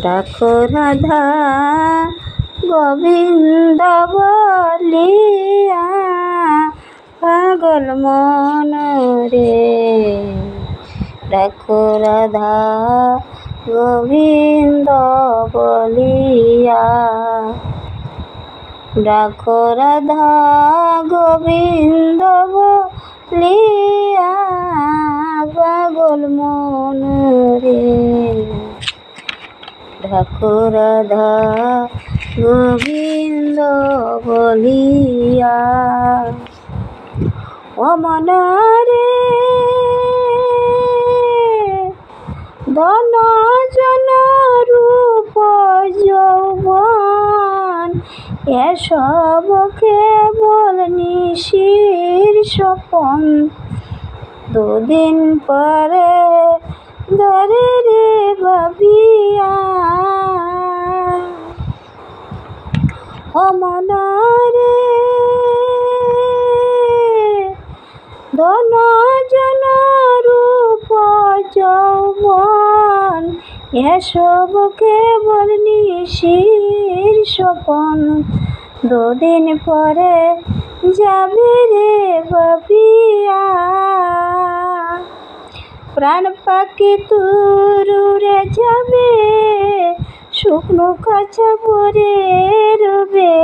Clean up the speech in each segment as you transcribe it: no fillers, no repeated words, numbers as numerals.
ডাকো রাধা গোবিন্দ বলিয়া পাগল মন রে। ডাকো রাধা গোবিন্দ বলিয়া, ডাকো রাধা গোবিন্দ বলিয়া পাগল মন রে। ডাকো রাধা গোবিন্দ বলিয়া। ও মন রে ধন জন রূপ যৌবন, এসব কেবল নিশির স্বপন। দুদিন পরে ধরে রে ভাবিয়া, ও মন রে ধন জন রূপ যৌবন, এসব কেবল নিশির স্বপন। দুদিন পরে যাবে রে ভাবিয়া, প্রাণ পাখি তুরে যাবে শুকনো কাছা পরে রবে।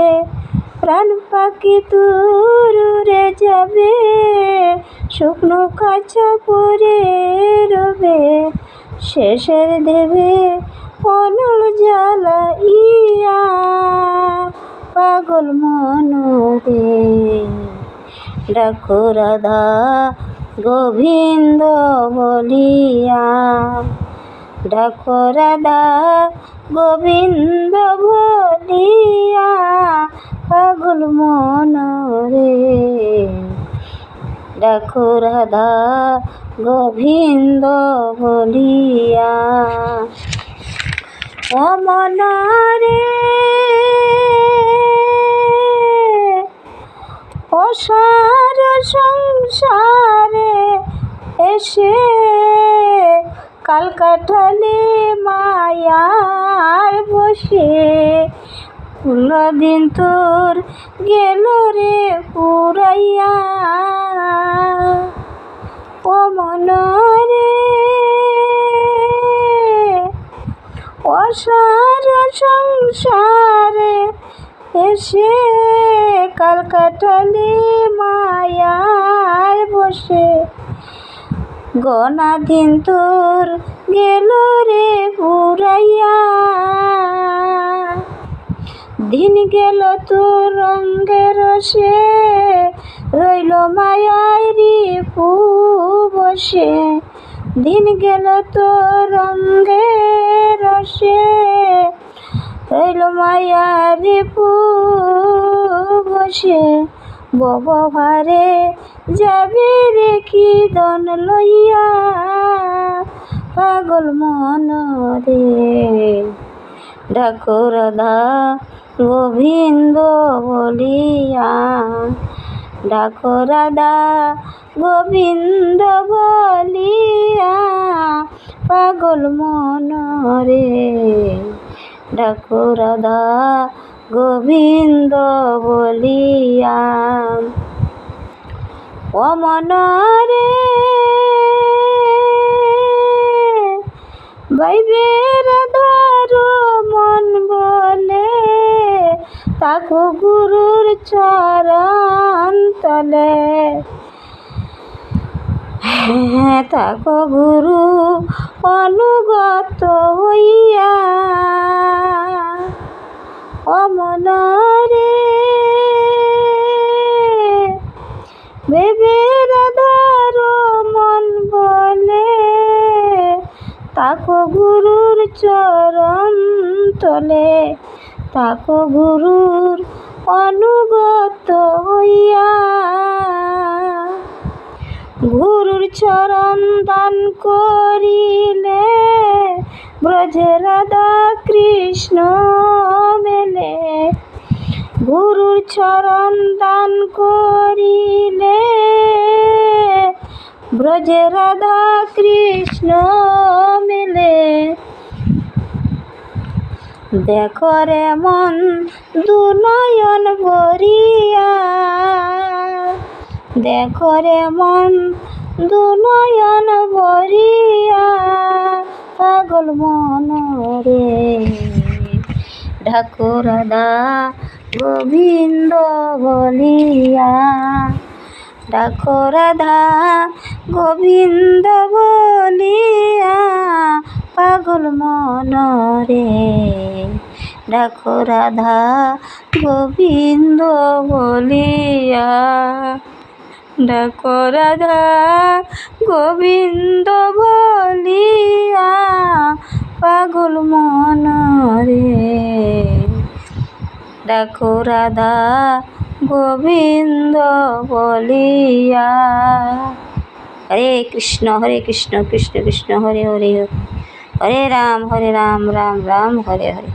প্রাণ পাখি তুরে যাবে শুকনো কাছা পরে রবে। শেষের দেবে অনল জ্বালা ইয়া পাগল মন রে। ডাকো রাধা গোবিন্দ বলিয়া, ডাকো রাধা গোবিন্দ বলিয়া পাগল মন রে। ডাকো রাধা গোবিন্দ বলিয়া। ও মন রে অসার সংসারে এসে কাল কাটালে মায়ার বসে। 15 দিন তোর গেল রে পুরাইয়া, ও মন রে অসার সংসারে এসে কাল কাটালে মায়ার বসে। গনা দিন তোর গেল রে পুরাইয়া, দিন গেল তোর রঙ্গে রসে রইল মায়ার রিপু বসে। দিন গেল তোর রঙ্গে রসে রইল মায়ার রিপু বসে। বব ভারে যাবে রে কি দন লইয়া পাগল মন রে। ডাকো রাধা গোবিন্দ বলিয়া, ডাকো রাধা গোবিন্দ বলিয়া পাগল মন রে। ডাকো রাধা গোবিন্দ বলিয়া। ও মন রে বাইবে রাধার মন বলে, তাকো গুরুর চরণ তলে। তাকো গুরু অনুগত হইয়া, ও মন রে বেবে রাধার মন বলে, তাকো গুরুর চরণ তলে। তাকো গুরুর অনুগত হইয়া, গুরুর চরণ দান করিলে ব্রজে রাধা কৃষ্ণ মেলে। গুরুর চরণ দান করিলে ব্রজে রাধা কৃষ্ণ মেলে। দেখো রে মন দুনয়ন ভরিয়া, দেখো রে মন দুনয়ন ভরিয়া, পাগল মন রে ডাকো রাধা গোবিন্দ বলিয়া, ডাকো রাধা গোবিন্দ বলিয়া, পাগল মন রে ডাকো রাধা গোবিন্দ বলিয়া, ডাকো রাধা গোবিন্দ বলিয়া, পাগল মন রে ডাকো রাধা গোবিন্দ বলিয়া। হরে কৃষ্ণ কৃষ্ণ কৃষ্ণ হরে হরে, হরে রাম রাম রাম হরে হরে।